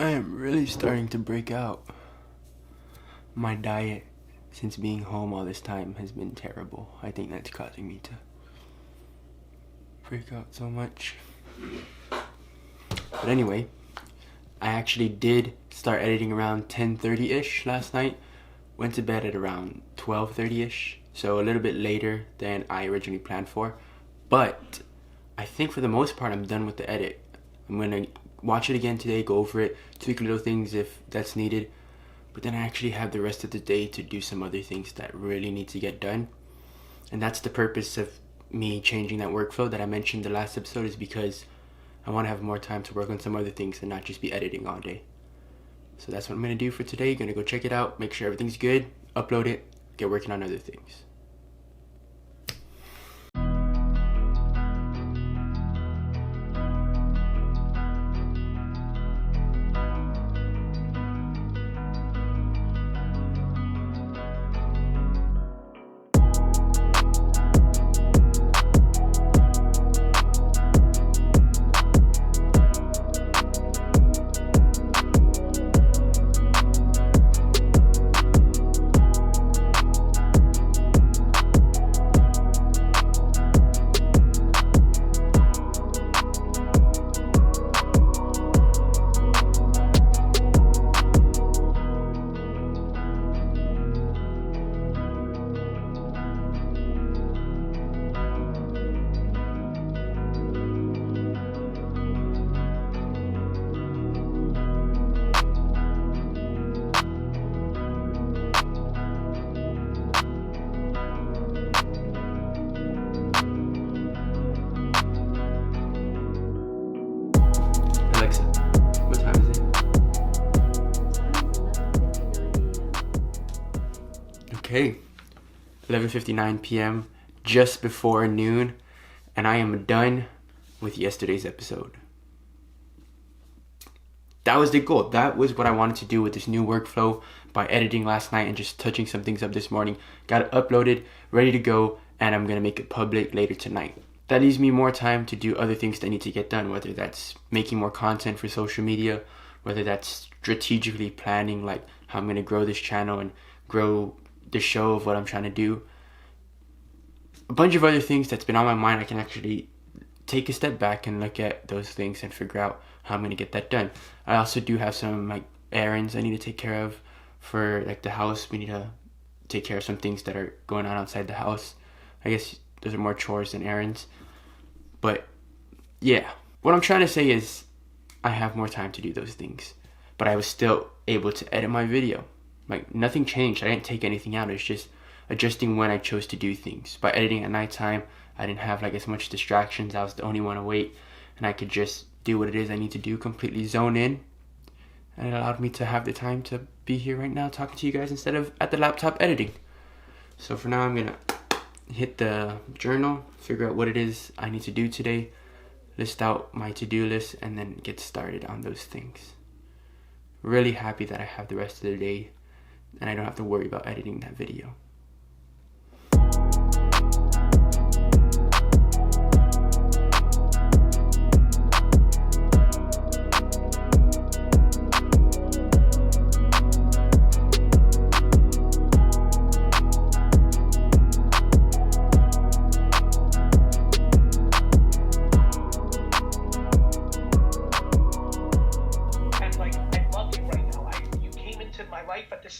I am really starting to break out. My diet, since being home all this time, has been terrible. I think that's causing me to break out so much. But anyway, I actually did start editing around 10:30-ish last night. Went to bed at around 12:30-ish, so a little bit later than I originally planned for. But I think for the most part I'm done with the edit. I'm gonna watch it again today, go over it, tweak little things if that's needed. But then I actually have the rest of the day to do some other things that really need to get done. And that's the purpose of me changing that workflow that I mentioned the last episode, is because I want to have more time to work on some other things and not just be editing all day. So that's what I'm going to do for today. Gonna go check it out, make sure everything's good, upload it, get working on other things. Alexa, what time is it? Okay, 11:59 p.m., just before noon, and I am done with yesterday's episode. That was the goal. That was what I wanted to do with this new workflow by editing last night and just touching some things up this morning. Got it uploaded, ready to go, and I'm going to make it public later tonight. That leaves me more time to do other things that need to get done, whether that's making more content for social media, whether that's strategically planning like how I'm going to grow this channel and grow the show of what I'm trying to do. A bunch of other things that's been on my mind. I can actually take a step back and look at those things and figure out how I'm going to get that done. I also do have some like errands I need to take care of for like the house. We need to take care of some things that are going on outside the house. I guess those are more chores than errands. But yeah, what I'm trying to say is I have more time to do those things, but I was still able to edit my video. Like nothing changed. I didn't take anything out. It's just adjusting when I chose to do things. By editing at nighttime, I didn't have like as much distractions. I was the only one awake, and I could just do what it is I need to do, completely zone in. And it allowed me to have the time to be here right now talking to you guys instead of at the laptop editing. So for now, I'm gonna hit the journal, figure out what it is I need to do today, list out my to-do list, and then get started on those things. Really happy that I have the rest of the day and I don't have to worry about editing that video.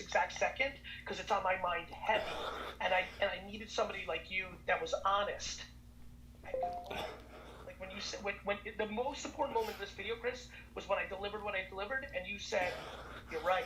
Exact second, because it's on my mind heavy, and I needed somebody like you that was honest. Like when you said, when the most important moment of this video, Chris, was when I delivered what I delivered, and you said, "You're right."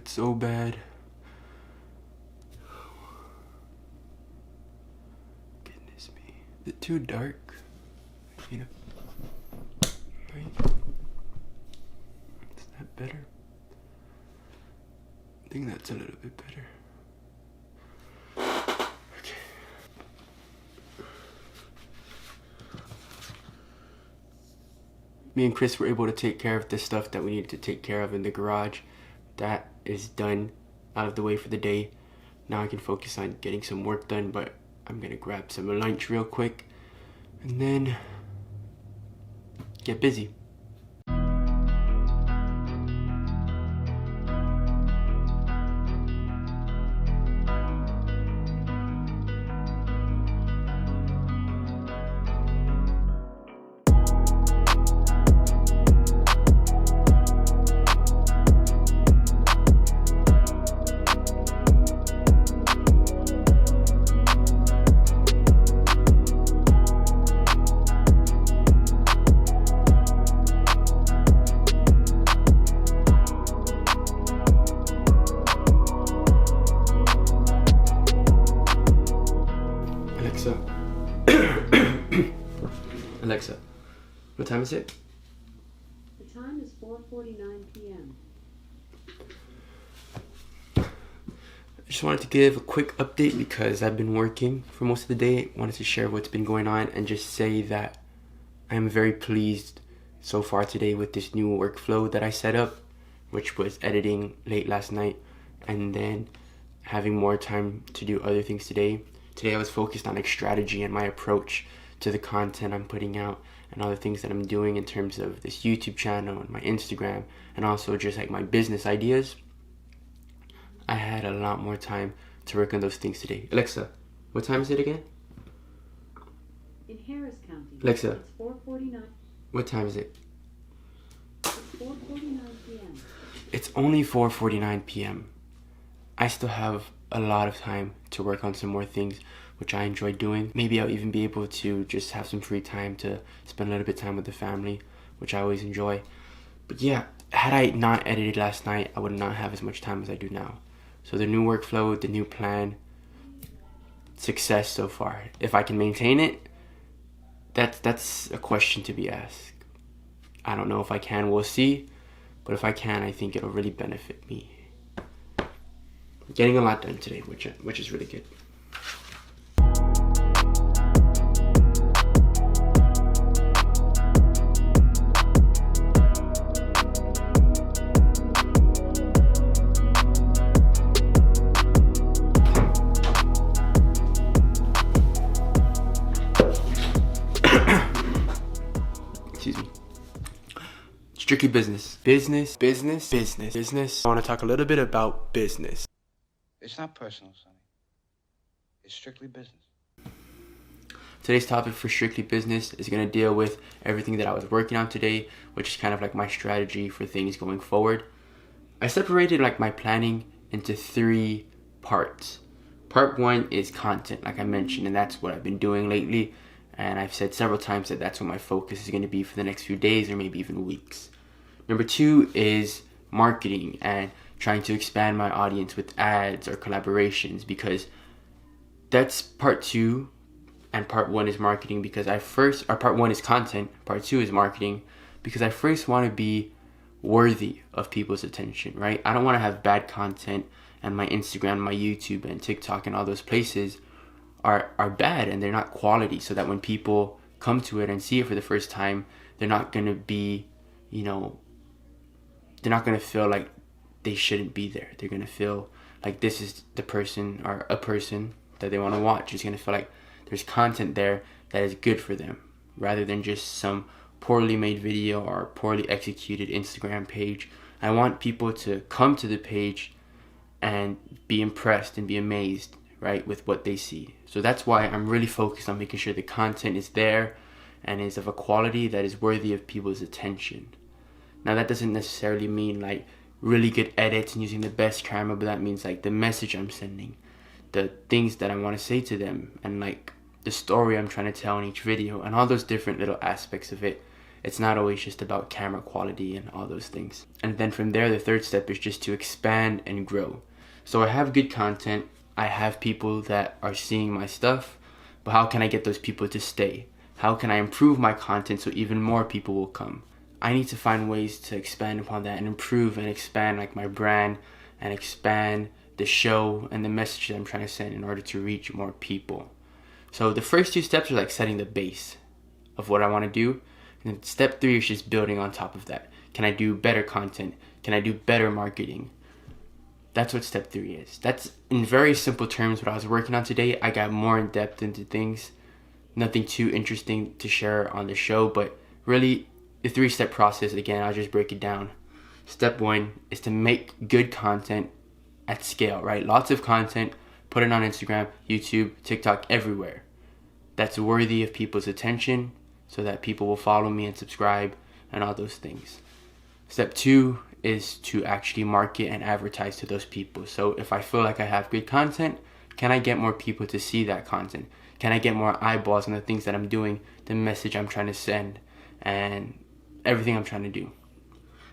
So bad. Goodness me. Is it too dark? You know? Right? Is that better? I think that's a little bit better. Okay. me and Chris were able to take care of the stuff that we needed to take care of in the garage. That is done, out of the way for the day. Now I can focus on getting some work done, but I'm gonna grab some lunch real quick and then get busy. Alexa, what time is it? The time is 4:49 p.m. I just wanted to give a quick update because I've been working for most of the day. I wanted to share what's been going on and just say that I'm very pleased so far today with this new workflow that I set up, which was editing late last night and then having more time to do other things today. Today I was focused on like strategy and my approach to the content I'm putting out and all the things that I'm doing in terms of this YouTube channel and my Instagram and also just like my business ideas. I had a lot more time to work on those things today. Alexa, what time is it again? In Harris County, Alexa, it's 4:49. what time is it? It's 4:49 p.m. It's only 4:49 p.m. I still have a lot of time to work on some more things which I enjoy doing. Maybe I'll even be able to just have some free time to spend a little bit of time with the family, which I always enjoy. But yeah, had I not edited last night, I would not have as much time as I do now. So the new workflow, the new plan, success so far. If I can maintain it, that's a question to be asked. I don't know if I can, we'll see. But if I can, I think it'll really benefit me. Getting a lot done today, which is really good. Excuse me. Strictly business. Business. I want to talk a little bit about business. It's not personal, Sonny. It's strictly business. Today's topic for Strictly Business is going to deal with everything that I was working on today, which is kind of like my strategy for things going forward. I separated like my planning into 3 parts. Part 1 is content, like I mentioned, and that's what I've been doing lately. And I've said several times that that's what my focus is going to be for the next few days or maybe even weeks. Number 2 is marketing and trying to expand my audience with ads or collaborations, because that's part 2 and part 1 is marketing because part 1 is content, part 2 is marketing because I first want to be worthy of people's attention, right? I don't want to have bad content and my Instagram, my YouTube and TikTok and all those places are bad and they're not quality, so that when people come to it and see it for the first time, they're not going to be, they're not going to feel like they shouldn't be there. They're going to feel like this is the person or a person that they want to watch. It's going to feel like there's content there that is good for them rather than just some poorly made video or poorly executed Instagram page. I want people to come to the page and be impressed and be amazed, right, with what they see. So that's why I'm really focused on making sure the content is there and is of a quality that is worthy of people's attention. Now that doesn't necessarily mean like really good edits and using the best camera, but that means like the message I'm sending, the things that I want to say to them, and like the story I'm trying to tell in each video, and all those different little aspects of it. It's not always just about camera quality and all those things. And then from there, the third step is just to expand and grow. So I have good content, I have people that are seeing my stuff, but how can I get those people to stay? How can I improve my content so even more people will come? I need to find ways to expand upon that and improve and expand like my brand and expand the show and the message that I'm trying to send in order to reach more people. So the first 2 steps are like setting the base of what I want to do. And And step 3 is just building on top of that. Can I do better content? Can I do better marketing? That's what step 3 is. That's in very simple terms what I was working on today. I got more in depth into things. Nothing too interesting to share on the show, but really the 3-step process, again, I'll just break it down. Step 1 is to make good content at scale, right? Lots of content, put it on Instagram, YouTube, TikTok, everywhere. That's worthy of people's attention so that people will follow me and subscribe and all those things. Step 2 is to actually market and advertise to those people. So if I feel like I have good content, can I get more people to see that content? Can I get more eyeballs on the things that I'm doing, the message I'm trying to send, and everything I'm trying to do?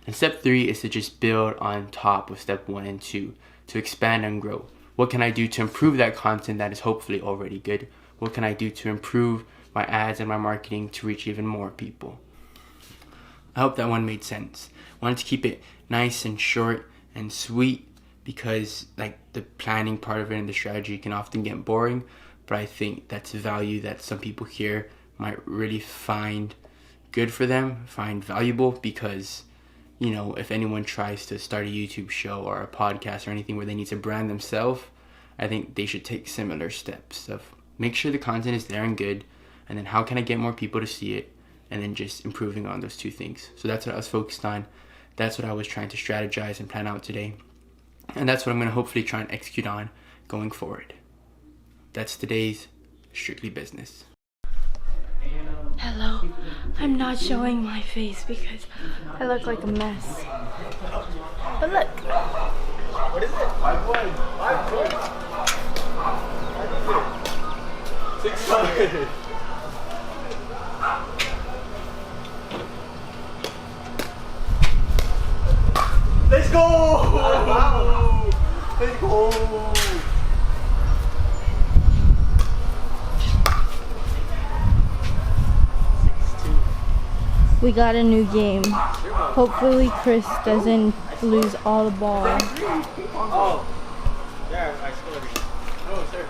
And step 3 is to just build on top of step 1 and 2, to expand and grow. What can I do to improve that content that is hopefully already good? What can I do to improve my ads and my marketing to reach even more people? I hope that one made sense. Wanted to keep it nice and short and sweet because like the planning part of it and the strategy can often get boring, but I think that's value that some people here might really find good for them, find valuable, because you know, if anyone tries to start a YouTube show or a podcast or anything where they need to brand themselves, I think they should take similar steps of make sure the content is there and good, and then how can I get more people to see it, and then just improving on those 2 things. So that's what I was focused on. That's what I was trying to strategize and plan out today. And that's what I'm going to hopefully try and execute on going forward. That's today's Strictly Business. Hello, I'm not showing my face because I look like a mess. But look. What is it? 5-1. 6-5. Let's go! Wow. Let's go! We got a new game. Hopefully Chris doesn't lose all the ball. Oh. Yeah, I scored. No, sir.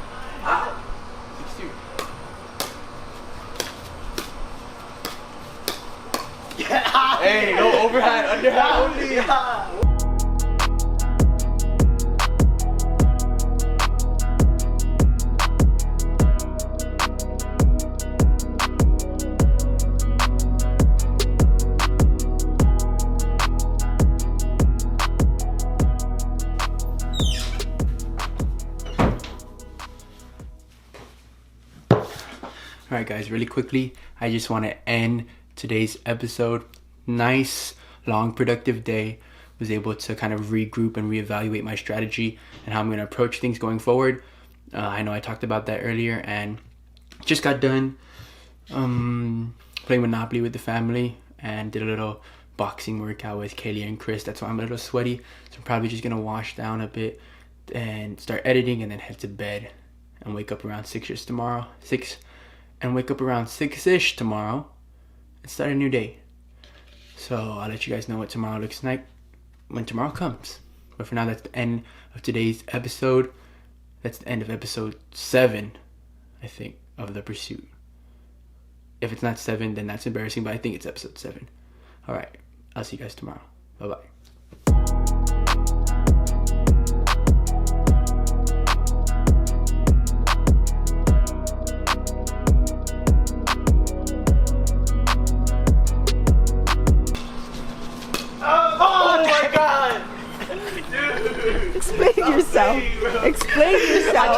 6-2. Yeah. Hey, no overhand, underhand only. Yeah. Alright guys, really quickly, I just want to end today's episode. Nice, long, productive day. Was able to kind of regroup and reevaluate my strategy and how I'm going to approach things going forward. I know I talked about that earlier and just got done playing Monopoly with the family and did a little boxing workout with Kaylee and Chris. That's why I'm a little sweaty. So I'm probably just going to wash down a bit and start editing and then head to bed and wake up around 6-ish tomorrow. And wake up around 6-ish tomorrow and start a new day. So I'll let you guys know what tomorrow looks like when tomorrow comes. But for now, that's the end of today's episode. That's the end of episode 7, I think, of The Pursuit. If it's not 7, then that's embarrassing, but I think it's episode 7. Alright, I'll see you guys tomorrow. Bye-bye. Explain yourself. Explain yourself.